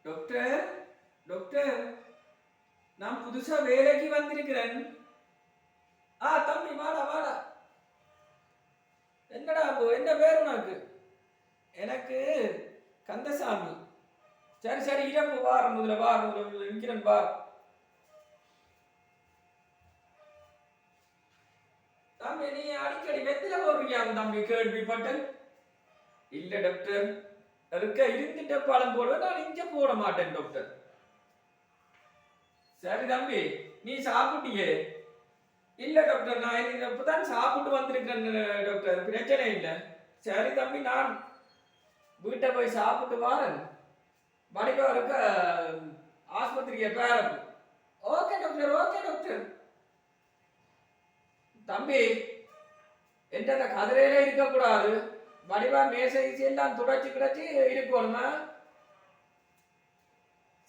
Doctor doctor நான் புதுசா வேலைக்கு வந்திருக்கிறேன். தம்பி வாடா வாடா. என்னடா அப்போ என்ன பேர் உனக்கு? எனக்கு கந்தசாமி. சரி சரி இரப்பு வார முதல்ல இருக்கிறேன் வார். தம்பி நீ அடிக்கடி வெத்தில போடுறியாம் தம்பி கேள்விப்பட்டேன். இல்ல டாக்டர் இருக்க இருந்துட்ட பாலம் போடுவேன், நான் இங்க போட மாட்டேன் டாக்டர். சரி தம்பி நீ சாப்பிட்டியே? இல்ல டாக்டர் நான் இப்பதான் சாப்பிட்டு வந்திருக்கேன் டாக்டர், பிரச்சனை இல்லை. சரி தம்பி நான் வீட்டை போய் சாப்பிட்டு வாரேன். வடிவா இருக்க ஆஸ்பத்திரிக்கு பேரப்பு. Okay doctor okay doctor. தம்பி என்ற கதிரையில இருக்கக்கூடாது, வடிவா மேசை எல்லாம் துடைச்சி கிடச்சி இருக்கணுமா?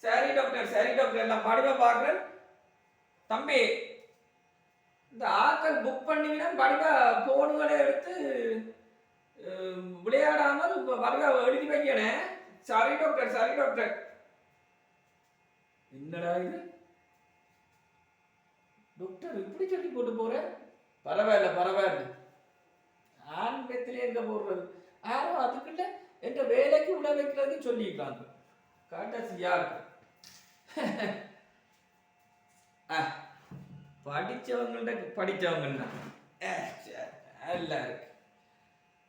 சரி டாக்டர் எல்லாம் வடிவா பார்க்குறேன். தம்பி இந்த ஆக்கள் புக் பண்ணிங்கன்னா வடிவா போனுகளை எடுத்து விளையாடாமல் வடிவா எழுதி வைக்கணேன். சரி டாக்டர். என்னடா இது டாக்டர் இப்படி சொல்லி போட்டு போற? பரவாயில்ல. ஆண் பெத்திலே எங்க போடுறது? யாரோ அதுக்குள்ள என்ற வேலைக்கு உள்ள வைக்கிறதுக்கு சொல்லியிருக்காங்க. காட்டாசியா இருக்கு. படிச்சவங்க நல்லா இருக்கு.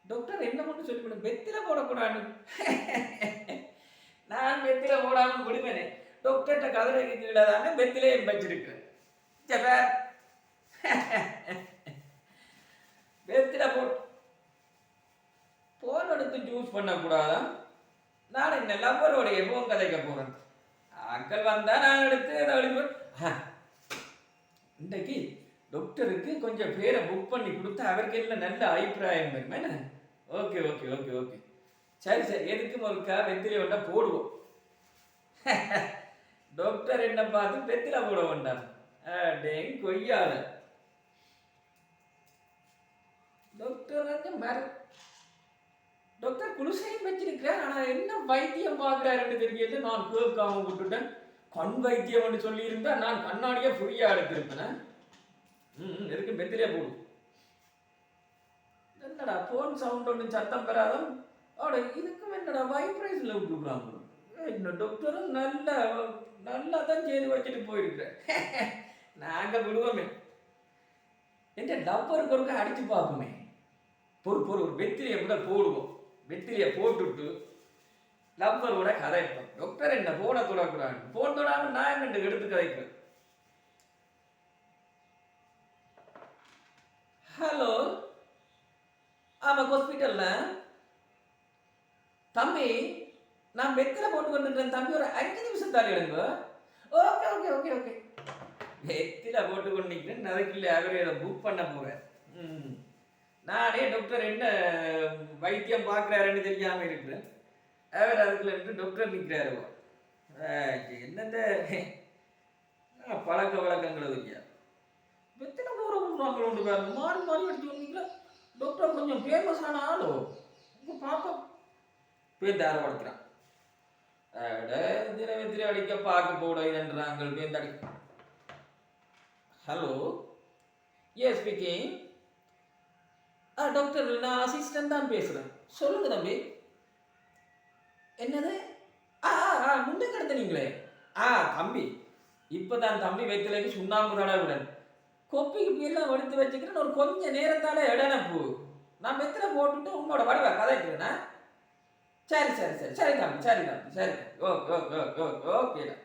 டாக்டர் என்ன மட்டும் சொல்லி வெத்தில போடக்கூடாது. நான் வெத்தில போடாமல் விடுவேனே. டாக்டர்கிட்ட கதிரைக்கு கீழே தானே வெத்திலே வச்சிருக்கேன். வெத்தில போன் எடுத்து ஜூஸ் பண்ணக்கூடாதா? நான் என்ன லவ்வரோடைய போன் கதைக்க போறேன். ஆக்கள் வந்தா நான் எடுத்து இன்றைக்கு டாக்டருக்கு கொஞ்சம் பேரை புக் பண்ணி கொடுத்தா அவருக்கு எல்லாம் நல்ல அபிப்பிராயம் வருமே. ஓகே. சரி எதுக்கும் ஒருக்கா வெத்தில வேண்டா போடுவோம். டாக்டர் என்ன பார்த்து வெத்தில போட வேண்டாம். கொய்யால டாக்டர் குலுசையும் வச்சிருக்கிறார். ஆனா என்ன வைத்தியம் பார்க்கிறாருன்னு தெரியல. நான் கேட்காம விட்டுட்டேன். கண் வைத்தியம் சொல்லி இருந்தா நான் கண்ணாடியே ஃப்ரீயா எடுத்திருப்பேன். எதுக்கு வெத்திலே போடும். என்னடா போன் சவுண்ட் ஒன்று சத்தம் பெறாதான். இதுக்கும் என்னடா வைப்ரேஷன்ல விட்டுருக்குறாங்க. என்ன டாக்டரும் நல்லா தான் செய்து வச்சுட்டு போயிருக்கிறேன். நாங்க விடுவோமே. என்ற டப்பருக்கு ஒருக்க அடிச்சு பார்ப்போமே. பொறு ஒரு வெத்திலையை முதல் போடுவோம். வெத்திலையை போட்டுட்டு லப்பரோட கதைப்போம். டாக்டர் என்ன போன தொடக்கூடாது. போன் தொடாமல் நான் என்ன எடுத்து கதைக்கிறேன். ஹலோ ஹாஸ்பிட்டல்ல தம்பி நான் வெத்தில போட்டு வந்துட்டேன் தம்பி, ஒரு 5 நிமிஷம் தாண்டி எடுங்க. ஓகே வெத்தில போட்டு கொண்டு நிற்கிறேன். அதுக்குள்ள அவரை புக் பண்ண போறேன். நானே டாக்டர் என்ன வைத்தியம் பார்க்குறாருன்னு தெரியாம இருக்கிறேன். அவர் அதுக்குள்ள டாக்டர் நிற்கிறாரு. என்னத்த பழக்க வழக்கங்களை வைக்கியா வெத்தில போகிறவங்க உண்டு பாருங்க. மாறி எடுத்து வந்தீங்களா? டாக்டர் கொஞ்சம் ஃபேமஸான ஆளோ உங்க பாப்பா பேர் தாரப்படுத்துறான். தினவெத்திரி அடிக்க பார்க்க போட என்றாங்கள் பேந்தடி. Hello yes speaking. டாக்டர் நான் அசிஸ்டன்ட் தான் பேசுறேன். சொல்லுங்க தம்பி. என்னது? முண்டை கடத்தினீங்களே. தம்பி இப்பதான் தம்பி வெத்திலைக்கு சுண்ணாம்பு தடவுடன் கொப்பிக்கு எல்லாம் எடுத்து வச்சுக்கிறேன். ஒரு கொஞ்சம் நேரத்தால இடனப்பு நான் வெத்தில போட்டுட்டு உங்களோட வடிவா கதைக்கிறேன்னா. சரி தம்பி. ஓகேடா.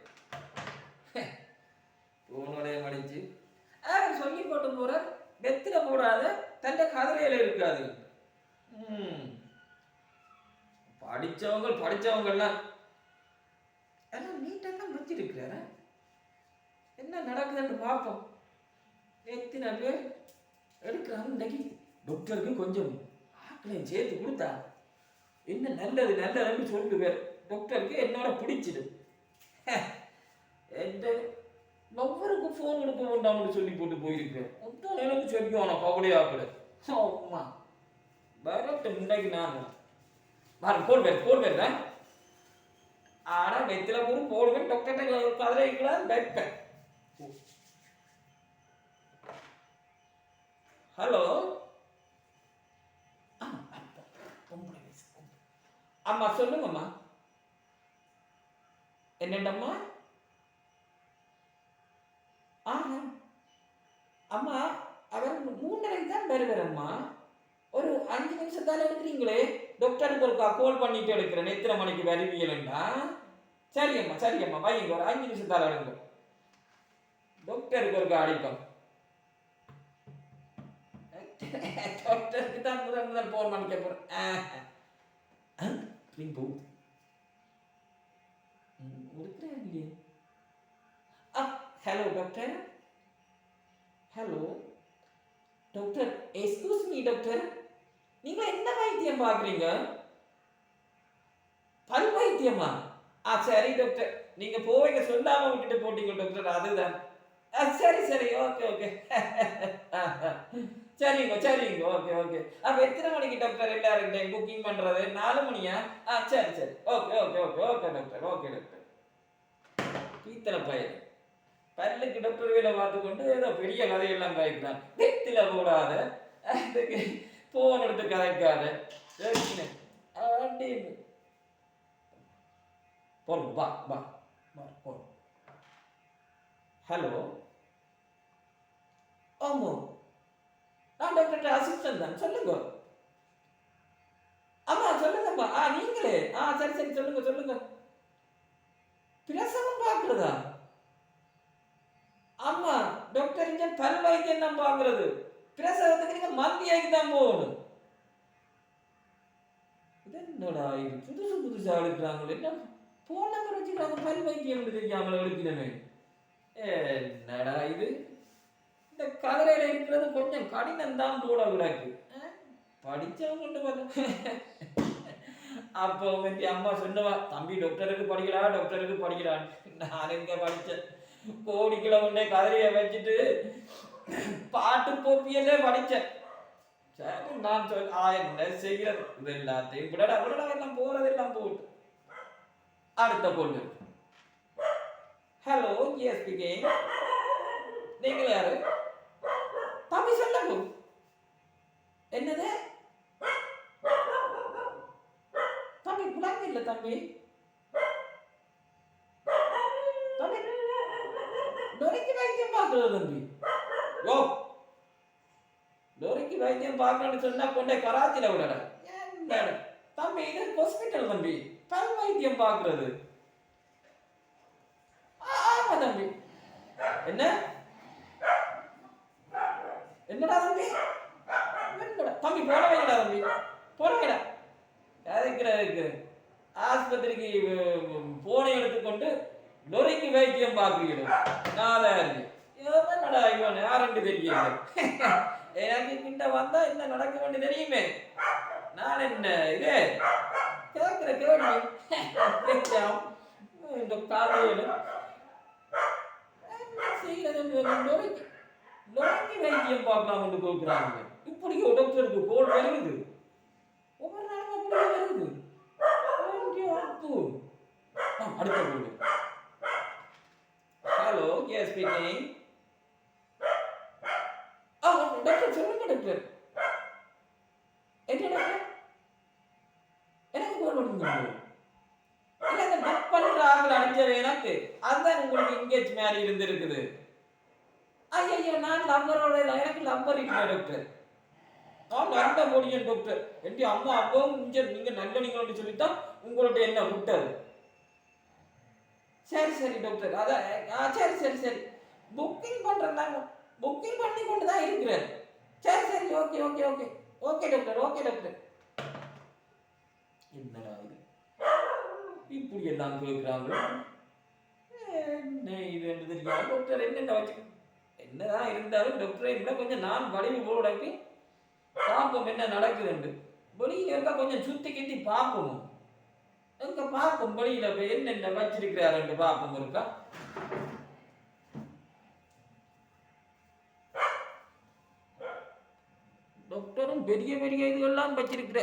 உன்னுடைய மடிச்சு சொல்லி போட்டு போற வெத்தில போடாத தண்ட கதிரையில இருக்காது. படிச்சவங்கலாம் எல்லாம் நீட்டெல்லாம் வச்சிருக்கிறார. என்ன நடக்குதுன்னு பார்ப்போம். எத்தனை பேர் எடுக்கிறாங்க. இன்னைக்கு டாக்டருக்கு கொஞ்சம் ஆக்களையும் சேர்த்து கொடுத்தா என்ன நல்லதுன்னு சொல்லிட்டு பேர் டாக்டருக்கு என்னோட பிடிச்சிடு. ஒவ்வொருக்கு ஃபோன் எடுக்க வேண்டாம்னு சொல்லி போட்டு போயிருக்கேன். எனக்கு சொல்லிக்குவான கவலையாக்கல. வரட்டு முன்னாடி நான் போன் பேர் ஆனா வெத்தில போடுவேன் டாக்டர்கிட்ட கதிரைக்கலாம் வைப்பேன். ஹலோ அம்மா சொல்லுங்கம்மா. என்னண்டம்மா? ஆஹா அம்மா அவர் 3:30க்கு தான் வருவாரம்மா. ஒரு 5 நிமிஷத்தால எடுக்கிறீங்களே. டாக்டருக்கு ஒரு கால் பண்ணிட்டு எடுக்கிறேன். எத்தனை மணிக்கு வருவீங்களா? சரியம்மா சரியம்மா வைங்க. ஒரு 5 நிமிஷத்தால எடுங்க. டாக்டருக்கு ஒரு அடிப்போம். டாக்டருக்கு தான் முதல் போன் பண்ணிக்க போறேன். Hello doctor. Hello doctor. Excuse me doctor. நீங்க என்ன வைத்தியம் பாக்குறீங்க? பல் வைத்தியமா? சரி டாக்டர். நீங்க போவீங்க சொல்லாம விட்டுட்டு போட்டீங்க டாக்டர். அதுதான். சரி சரி ஓகே ஓகே. சரிங்க சரிங்க ஓகே ஓகே. அப்ப எத்தனை மணிக்கு டாக்டர் எல்லாரும் புக்கிங் பண்றது? 4 மணியா? சரி சரி okay okay okay okay doctor okay doctor. இத்தனை பையன் பல்லுக்கு டாக்டர் வேலை பார்த்து கொண்டு ஏதோ பெரிய கதையெல்லாம் கதைக்கிறான். நெத்தில போடாத அதுக்கு போன் எடுத்து கதைக்காத போறோம். வா வா வா போறோம். ஹலோ ஆமா நான் டாக்டர் அசிஸ்டன்ட் தான். சொல்லுங்க. ஆமா சொல்லுங்கம்மா. நீங்களே சரி சரி சொல்லுங்க சொல்லுங்க. பிரசவம் பார்க்கிறதா? ஆமா டாக்டர் இங்க பல் வைத்தியம் தான் பார்க்கிறது. பிரசவத்துக்கு நீங்க மந்தியாக்கி தான் போகணும். என்னடா இது புதுசு புதுசா எடுக்கிறாங்களே. என்ன போன் நம்பர் வச்சுக்கிறாங்க பல் வைத்தியம் தெரியாமல் எடுக்கணுமே. என்னடா இது. இந்த கதிரையில இருக்கிறது கொஞ்சம் கடினம் தான் போட விடாக்கு. படிச்சவங்க பார்த்தா அப்போ வந்து அம்மா சொன்னவா தம்பி டாக்டருக்கு படிக்கிறா டாக்டருக்கு படிக்கிறான். நான் எங்க படிச்சேன். கோடிக்குள்ள கொண்டே கதிரையை வச்சுட்டு பாட்டு போப்பியலே படிச்சேன். சரி நான் என்ன செய்கிறது இது எல்லாத்தையும் விடடா விடடா எல்லாம் போறதெல்லாம் போட்டு அடுத்த பொண்ணு. Hello yes speaking. நீங்கள் யாரு? தம்பி சொல்லுங்க. என்னது தம்பி குழந்தை இல்லை தம்பி. தம்பி டொரிக்கு வைத்தியம் பார்க்கறது தம்பி. யோ டொரிக்கு வைத்தியம் பார்க்கணும்னு சொன்னா கொண்டே கராச்சியில விடட. என்ன தம்பி இது ஹாஸ்பிட்டல் தம்பி. பல் வைத்தியம் பார்க்கறது. ஆமா தம்பி. என்ன என்னடா தம்பி? தம்பி போன வைக்கடா தம்பி போன வைக்கடா. அதுக்கு ஆஸ்பத்திரிக்கு போனை எடுத்துக்கொண்டு லொரிக்கு வைத்தியம் பார்க்கிறீங்க. என்னடா இவன் யாருன்னு தெரியல. எனக்கு கிட்ட வந்தா என்ன நடக்க வேண்டி தெரியுமே. நான் என்ன இது கேட்கிற கேள்வி இந்த காலையில செய்யறது லொரிக்கு வைத்தியம் பார்க்கலாம் என்று கொடுக்குறாங்க. இப்படி டாக்டருக்கு கோல் வருது. ஒவ்வொரு நாளும் அப்படி வருது. அடுத்த பொண்ணு. Hello yes speaking. டாக்டர் சொல்லுங்க டாக்டர். என்ன டாக்டர்? எனக்கு கோல் பண்ணுங்க. இல்ல இந்த புக் பண்ற ஆட்கள் அனுப்பிச்சது எனக்கு. அதுதான் உங்களுக்கு எங்கேஜ் மாதிரி இருந்திருக்குது. ஐயோ நான் நம்பரோட எனக்கு நம்பர் இல்லை டாக்டர். நல்ல முடியும் டாக்டர். என் அம்மா அப்பாவும் நீங்க நல்ல நீங்க சொல்லித்தான் உங்கள்ட்ட என்ன விட்டது. சரி சரி டாக்டர். அதான் சரி சரி சரி புக்கிங் பண்றேன். நான் புக்கிங் பண்ணி கொண்டு தான் இருக்கிறேன். சரி சரி okay okay okay okay doctor okay doctor. என்னடா இது இப்படி எல்லாம் கேட்கிறாங்க. என்ன இது என்று தெரியாது டாக்டர். என்னென்ன வச்சு என்னதான் இருந்தாலும் டாக்டர் என்ன கொஞ்சம் நான் வடிவு போடக்கு பார்ப்போம் என்ன நடக்குதுண்டு. வெளியில இருக்கா கொஞ்சம் சுத்தி கிட்டி பார்ப்போம். எங்க பார்ப்போம் வெளியில போய் என்னென்ன வச்சிருக்கிறாரு பார்ப்போம் இருக்கா. டாக்டரும் பெரிய பெரிய இதுகள்லாம் வச்சிருக்கிற.